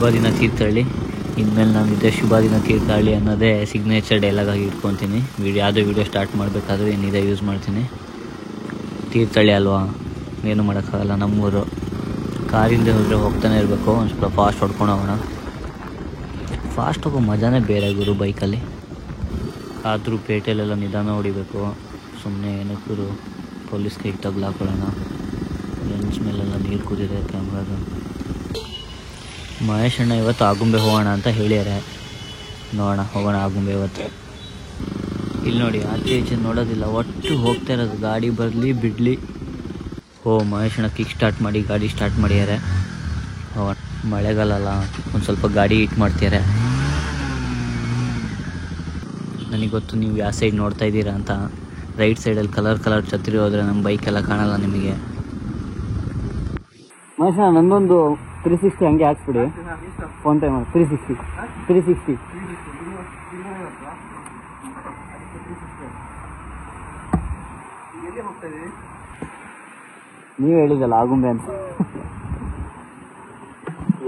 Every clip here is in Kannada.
ಶುಭ ದಿನ ತೀರ್ಥಹಳ್ಳಿ. ಇನ್ಮೇಲೆ ನಾನು ಶುಭ ದಿನ ತೀರ್ಥಹಳ್ಳಿ ಅನ್ನೋದೇ ಸಿಗ್ನೇಚರ್ ಡೈಲಾಗ್ ಆಗಿ ಇಟ್ಕೊತೀನಿ. ಯಾವುದೇ ವೀಡಿಯೋ ಸ್ಟಾರ್ಟ್ ಮಾಡಬೇಕಾದ್ರೂ ಏನಿದೆ ಯೂಸ್ ಮಾಡ್ತೀನಿ. ತೀರ್ಥಹಳ್ಳಿ ಅಲ್ವಾ, ಏನೂ ಮಾಡೋಕ್ಕಾಗಲ್ಲ, ನಮ್ಮೂರು. ಕಾರಿಂದ ಹೋದರೆ ಹೋಗ್ತಾನೆ ಇರಬೇಕು. ಒಂದು ಸ್ವಲ್ಪ ಫಾಸ್ಟ್ ಹೊಡ್ಕೊಂಡು ಹೋಗೋಣ. ಫಾಸ್ಟ್ ಹೋಗೋ ಮಜಾನೇ ಬೇರೆ ಗುರು ಬೈಕಲ್ಲಿ. ಆದರೂ ಪೇಟೆಯಲ್ಲೆಲ್ಲ ನಿಧಾನ ಹೊಡಿಬೇಕು. ಸುಮ್ಮನೆ ಏನಕ್ಕೂ ಪೊಲೀಸ್ ಕೈಗೆ ತಗ್ಲಾಕೊಳ್ಳೋಣ. ಲೆನ್ಸ್ ಮೇಲೆಲ್ಲ ನೀರು ಕುದಿದೆ ಕ್ಯಾಮ್ರಾದ. ಮಹೇಶ್ ಅಣ್ಣ ಇವತ್ತು ಆಗುಂಬೆ ಹೋಗೋಣ ಅಂತ ಹೇಳ್ಯಾರೆ. ನೋಡೋಣ, ಹೋಗೋಣ ಆಗುಂಬೆ ಇವತ್ತು. ಇಲ್ಲಿ ನೋಡಿ, ಆಚೆ ಈಚೆ ನೋಡೋದಿಲ್ಲ, ಒಟ್ಟು ಹೋಗ್ತಾ ಇರೋದು. ಗಾಡಿ ಬರಲಿ ಬಿಡಲಿ. ಮಹೇಶ್ ಅಣ್ಣ ಕಿಕ್ ಸ್ಟಾರ್ಟ್ ಮಾಡಿ ಗಾಡಿ ಸ್ಟಾರ್ಟ್ ಮಾಡ್ಯಾರೆ. ಹೋಗೋಣ. ಮಳೆಗಾಲ ಅಲ್ಲ, ಒಂದು ಸ್ವಲ್ಪ ಗಾಡಿ ಹಿಟ್ ಮಾಡ್ತಾರೆ. ನನಗೆ ಗೊತ್ತು ನೀವು ಯಾವ ಸೈಡ್ ನೋಡ್ತಾ ಇದ್ದೀರಾ ಅಂತ. ರೈಟ್ ಸೈಡಲ್ಲಿ ಕಲರ್ ಛತ್ರಿ ಹೋದರೆ ನಮ್ಮ ಬೈಕೆಲ್ಲ ಕಾಣಲ್ಲ ನಿಮಗೆ. ಮಹೇಶ್ ಅಣ್ಣ ನಂದೊಂದು 360 ಹಂಗೆ ಹಾಕ್ಸ್ಬಿಡಿ. ಫೋನ್ ಪೇ ಮಾಡಿ. 360 ನೀವು ಹೇಳಿದಲ್ಲ ಆಗುಂಬೆ ಅಂತ.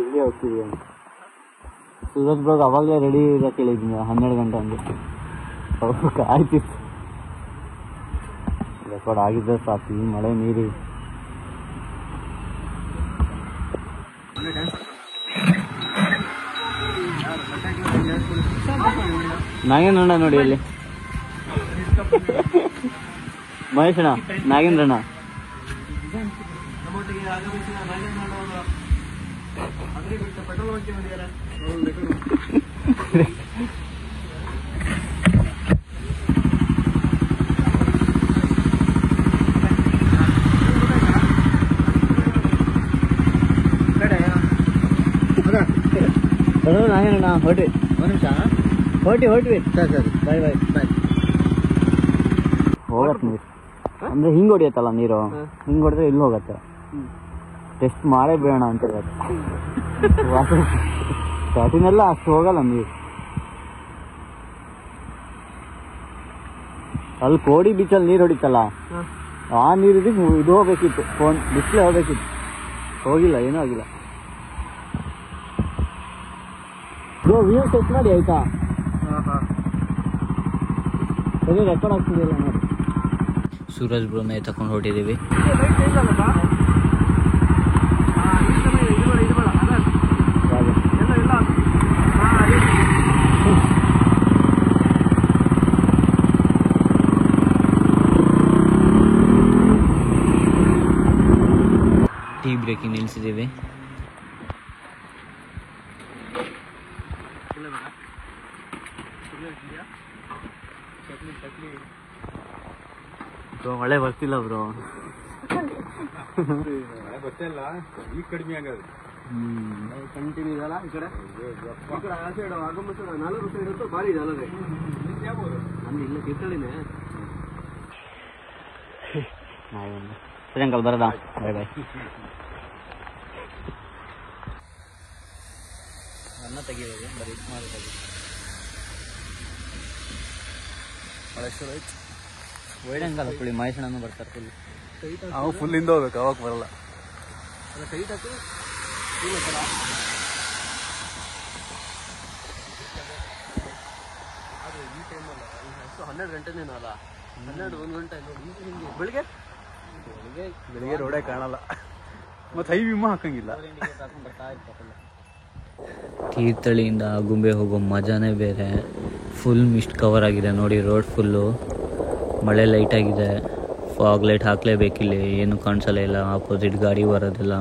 ಎಲ್ಲಿ ಹೋಗ್ತೀವಿ ಅಂತ ಸೂರಜ್ ಬ್ಲಾಗ್ ಅವಾಗಲೇ ರೆಡಿ ಇರೋಕೆ ಹೇಳಿದ್ದೀನಿ. 12 ಗಂಟೆ ಹಂಗೆ ಆಯ್ತಿತ್ತು. ರೆಕಾರ್ಡ್ ಆಗಿದ್ದರೆ ಸಾಕು. ಈ ಮಳೆ ನೀರು ನಾಗೇಂದ್ರಣ್ಣ ನೋಡಿ ಅಲ್ಲಿ. ಮಹೇಶ್ ಅಣ್ಣ, ನಾಗೇಂದ್ರಣ್ಣ. ನಾಗೇಂದ್ರಣ್ಣ ಹೊಟ್ರಿ ಹೊಟ್ವಿ ಸರಿ ಬಾಯ್ ಹೋಗತ್ತೆ ನೀರು. ಅಂದರೆ ಹಿಂಗೆ ಹೊಡಿಯತ್ತಲ್ಲ ನೀರು, ಹಿಂಗೆ ಹೊಡೆದ್ರೆ ಇಲ್ಲಿ ಹೋಗತ್ತೆ. ಟೆಸ್ಟ್ ಮಾಡೇ ಬೇಡ ಅಂತ ಇರುತ್ತೆ. ಸ್ಟಾರ್ಟಿಂಗೆಲ್ಲ ಅಷ್ಟು ಹೋಗಲ್ಲ ನೀರು. ಅಲ್ಲಿ ಕೋಡಿ ಬೀಚಲ್ಲಿ ನೀರು ಹೊಡಿತಲ್ಲ, ಆ ನೀರಿಗೆ ಇದು ಹೋಗ್ಬೇಕಿತ್ತು, ಫೋನ್ ಡಿಸ್ಪ್ಲೇ ಹೋಗ್ಬೇಕಿತ್ತು. ಹೋಗಿಲ್ಲ, ಏನೂ ಆಗಿಲ್ಲ. ಬ್ರೋ ವ್ಯೂ ಟೆಸ್ಟ್ ಮಾಡಿ ಆಯ್ತಾ? ಸರಿ, ರೆಕಾರ್ಡ್ ಆಗ್ತಿದೆಯಲ್ಲ ನೋಡಿ. ಸೂರಜ್ ಬ್ರೋನೇ ತಗೊಂಡು ಹೊರಟಿದ್ದೀವಿ. Tea breaking ನಿಲ್ಲಿಸಿದ್ದೀವಿ. ಮಳೆ ಬರ್ತಿಲ್ಲ ಬ್ರೋ. ಗೊತ್ತಿಲ್ಲ, ಈಗ ಕಡಿಮೆ ಆಗೋದು. ಕಂಟಿನ್ಯೂ ಇದಲ್ಲ ಈ ಕಡೆ. ಆ ಸೈಡ್ ಆಗಂಬ ಸೈಡ್ 4 ಸೈಡ್ ಅಂತೂ ಭಾರಿ ಇದೆ ಅಲ್ಲದೆ. ಅಲ್ಲಿ ಇಲ್ಲ ತೀರ್ಥಹಳ್ಳಿನೇ. ಸರಿ ಅಂಕಲ್, ಬರೋದಾ? ಬಾಯ್. ಅನ್ನ ತೆಗಿಯೋದು ಬರೀ ಇದು ಮಾಡೋದು. ಮಳೆ ಶುರು ಆಯ್ತು. ವೈಡ್ ಅಂಕಲ್ ಫುಲ್ ಮಹೇಶ್ ಅಣ್ಣನೂ ಬರ್ತಾರೆ. ನಾವು ಫುಲ್ ಹಿಂದೆ ಹೋಗ್ಬೇಕು, ಅವಾಗ ಬರಲ್ಲ. ಟೈಟ್ ಹಾಕಿ ಆದರೆ ಈ ಟೈಮಲ್ಲ, ಎಷ್ಟು 12 ಗಂಟೆನೇನೋ ಅಲ್ಲ, 12-1 ಗಂಟೆ ಹಿಂಗೆ. ಬೆಳಿಗ್ಗೆ ರೋಡೇ ಕಾಣಲ್ಲ, ಮತ್ತು ಹೈ ವಿಮಾ ಹಾಕಂಗಿಲ್ಲ. ತೀರ್ಥಹಳ್ಳಿಯಿಂದ ಆಗುಂಬೆ ಹೋಗೋ ಮಜಾನೇ ಬೇರೆ. ಫುಲ್ ಮಿಸ್ಟ್ ಕವರ್ ಆಗಿದೆ ನೋಡಿ ರೋಡ್ ಫುಲ್ಲು. ಮಳೆ ಲೈಟ್ ಆಗಿದೆ. ಫಾಗ್ ಲೈಟ್ ಹಾಕಲೇಬೇಕಿಲ್ಲಿ, ಏನು ಕಾಣಿಸಲ್ಲ ಇಲ್ಲ. ಆಪೋಸಿಟ್ ಗಾಡಿ ಬರೋದಿಲ್ಲ.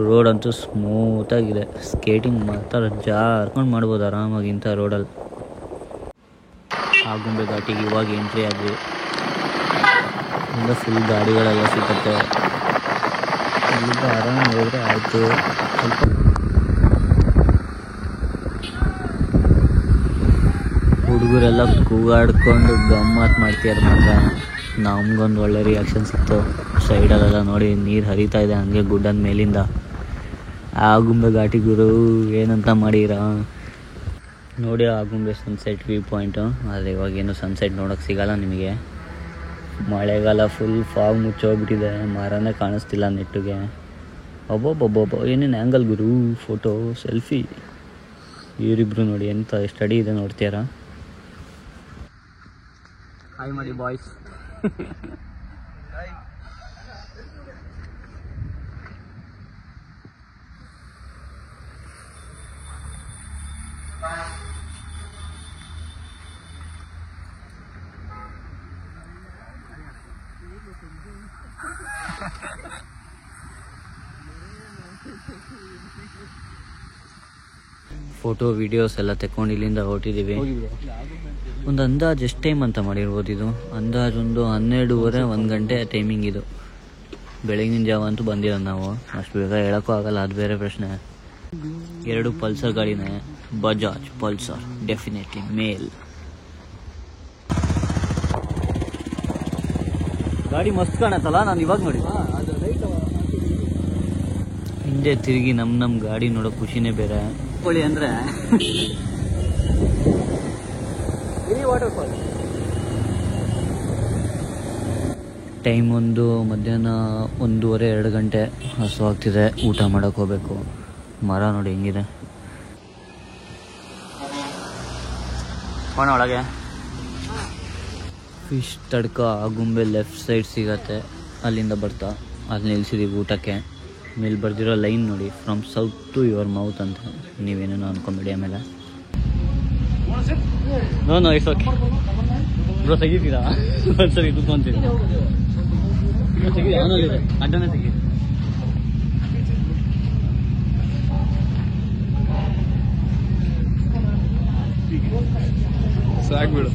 ರೋಡ್ ಅಂತೂ ಸ್ಮೂತಾಗಿದೆ. ಸ್ಕೇಟಿಂಗ್ ಮಾತ್ರ ಜಾರ್ಕೊಂಡು ಮಾಡ್ಬೋದು ಆರಾಮಾಗಿ ಇಂಥ ರೋಡಲ್ಲಿ. ಆಗುಂಬೆ ಘಾಟಿಗೆ ಇವಾಗ ಎಂಟ್ರಿ ಆದ್ವಿ. ಫುಲ್ ಗಾಡಿಗಳೆಲ್ಲ ಸಿಗುತ್ತೆ. ಇಲ್ಲಿಂದ ಆರಾಮ್ ಹೋದರೆ ಆಯಿತು. ಸ್ವಲ್ಪ ಹುಡುಗರೆಲ್ಲ ಕೂಗಾಡ್ಕೊಂಡು ಗಮ್ಮತ್ತು ಮಾಡ್ತಿದ್ದಾರೆ. ಮಾತ್ರ ನಮ್ಗೊಂದು ಒಳ್ಳೆ ರಿಯಾಕ್ಷನ್ ಸಿಕ್ತು. ಸೈಡಲ್ಲೆಲ್ಲ ನೋಡಿ ನೀರು ಹರಿತಾ ಇದೆ ಹಂಗೆ ಗುಡ್ಡದ ಮೇಲಿಂದ. ಆಗುಂಬೆ ಘಾಟಿ ಗುರು ಏನಂತ ಮಾಡಿರ ನೋಡಿ. Agumbe sunset view point. ಆದರೆ ಇವಾಗೇನು ಸನ್ಸೆಟ್ ನೋಡೋಕ್ಕೆ ಸಿಗಲ್ಲ ನಿಮಗೆ. ಮಳೆಗಾಲ ಫುಲ್ ಫಾಗ್ ಮುಚ್ಚೋಗ್ಬಿಟ್ಟಿದೆ, ಮರನೇ ಕಾಣಿಸ್ತಿಲ್ಲ ನೆಟ್ಟಿಗೆ. ಅಬ್ಬಬ್ಬಬ್ಬ ಏನೇನು ಆ್ಯಂಗಲ್ ಗುರು, ಫೋಟೋ ಸೆಲ್ಫಿ. ಇವರಿಬ್ರು ನೋಡಿ ಎಂತ ಸ್ಟಡಿ ಇದೆ ನೋಡ್ತೀರಾ. ಹಾಯ್ ಮಾಡಿ ಬಾಯ್ಸ್. ಫೋಟೋ ವಿಡಿಯೋಸ್ ಎಲ್ಲ ತೆಕ್ಕೊಂಡು ಇಲ್ಲಿಂದ ಹೊರಟಿದ್ದೀವಿ. ಒಂದು ಅಂದಾಜು ಎಷ್ಟು ಟೈಮ್ ಅಂತ ಮಾಡಿರ್ಬೋದು ಇದು? ಅಂದಾಜು ಒಂದು 12:30 1 ಗಂಟೆ ಟೈಮಿಂಗ್ ಇದು. ಬೆಳಗಿನ ಜಾವ ಅಂತೂ ಬಂದಿರೋದು ನಾವು. ಅಷ್ಟು ಬೇಗ ಹೇಳೋಕ್ಕೂ ಆಗಲ್ಲ, ಅದು ಬೇರೆ ಪ್ರಶ್ನೆ. 2 ಪಲ್ಸರ್ ಗಾಡಿನೇ, ಬಜಾಜ್ ಪಲ್ಸರ್, ಡೆಫಿನೆಟ್ಲಿ ಮೇಲ್. ಗಾಡಿ ಮಸ್ತ್ ಕಾಣತ್ತಲ್ಲ, ನಾನು ಇವಾಗ ನೋಡಿ ಹಿಂದೆ ತಿರುಗಿ ನಮ್ಮ ಗಾಡಿ ನೋಡೋ ಖುಷಿನೇ ಬೇರೆ. ಕೋಳಿ ಅಂದ್ರೆ ವಾಟರ್ಫಾಲ್. ಟೈಮ್ ಒಂದು ಮಧ್ಯಾಹ್ನ 1:30 2 ಗಂಟೆ. ಹಸು ಆಗ್ತಿದೆ, ಊಟ ಮಾಡಕ್ಕೆ ಹೋಗ್ಬೇಕು. ಮರ ನೋಡಿ ಹೆಂಗಿದೆ. ಒಳಗೆ fish tadka Agumbe left side ಸಿಗತ್ತೆ, ಅಲ್ಲಿಂದ ಬರ್ತಾ ಅಲ್ಲಿ ನಿಲ್ಸಿದೀವಿ ಊಟಕ್ಕೆ. ಮೇಲೆ ಬರ್ದಿರೋ ಲೈನ್ ನೋಡಿ, from south to your mouth ಅಂತ. ನೀವೇನೇನೋ ಅನ್ಕೊಂಬೇಡಿ ಆಮೇಲೆ. No it's okay bro. ತೆಗಿತೀರಾ ಒಂದ್ಸರಿ ಕುತ್ಕೊಂತೀವಿ. ಅಡ್ಡನೇ ತೆಗಿ. ಸಾಕ್ಬಿಡು.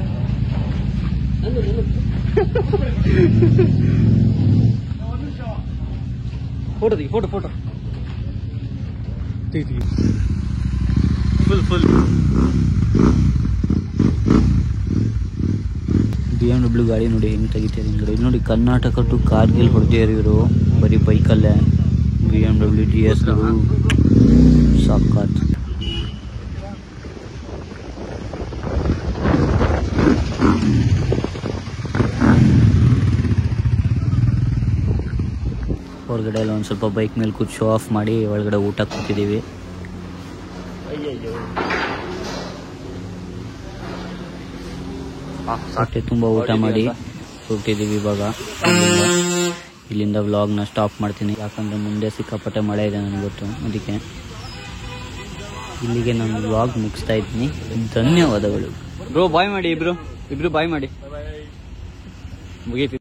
ಫೋಟೋ ತೆಗಿ, ಫೋಟೋ ಫುಲ್ BMW ಗಾಡಿ ನೋಡಿ ಹೆಂಗೆ ತೆಗಿತಾರೆ ಹಿಂದ್ಗಡೆ. ಇಲ್ಲಿ ನೋಡಿ ಕರ್ನಾಟಕ ಟು ಕಾರ್ಗಿಲ್ ಹೊಡೆದಿದ್ದಾರೆ ಇವರು ಬರೀ ಬೈಕಲ್ಲೇ. BMW GS ಸಾಕಾತ್. ಹೊರಗಡೆ ಎಲ್ಲ ಒಂದು ಸ್ವಲ್ಪ ಬೈಕ್ ಮೇಲೆ ಕೂತ್ ಶೋ ಆಫ್ ಮಾಡಿ ಒಳಗಡೆ ಊಟ ಕೂತಿದ್ದೀವಿ. ಹೊಟ್ಟೆ ತುಂಬ ಊಟ ಮಾಡಿ ಹೋಗ್ತಿದ್ದೀವಿ ಇವಾಗ. ಇಲ್ಲಿಂದ ವ್ಲಾಗ್ನ ಸ್ಟಾಪ್ ಮಾಡ್ತೀನಿ, ಯಾಕಂದರೆ ಮುಂದೆ ಸಿಕ್ಕಾಪಟ್ಟೆ ಮಳೆ ಇದೆ ನನಗೆ ಗೊತ್ತು. ಅದಕ್ಕೆ ಇಲ್ಲಿಗೆ ನಾನು ವ್ಲಾಗ್ ಮುಗಿಸ್ತಾ ಇದ್ದೀನಿ. ಧನ್ಯವಾದಗಳು. ಬ್ರೋ ಬಾಯ್ ಮಾಡಿ, ಇಬ್ರು ಬಾಯ್ ಮಾಡಿ ಮುಗೀತಿ.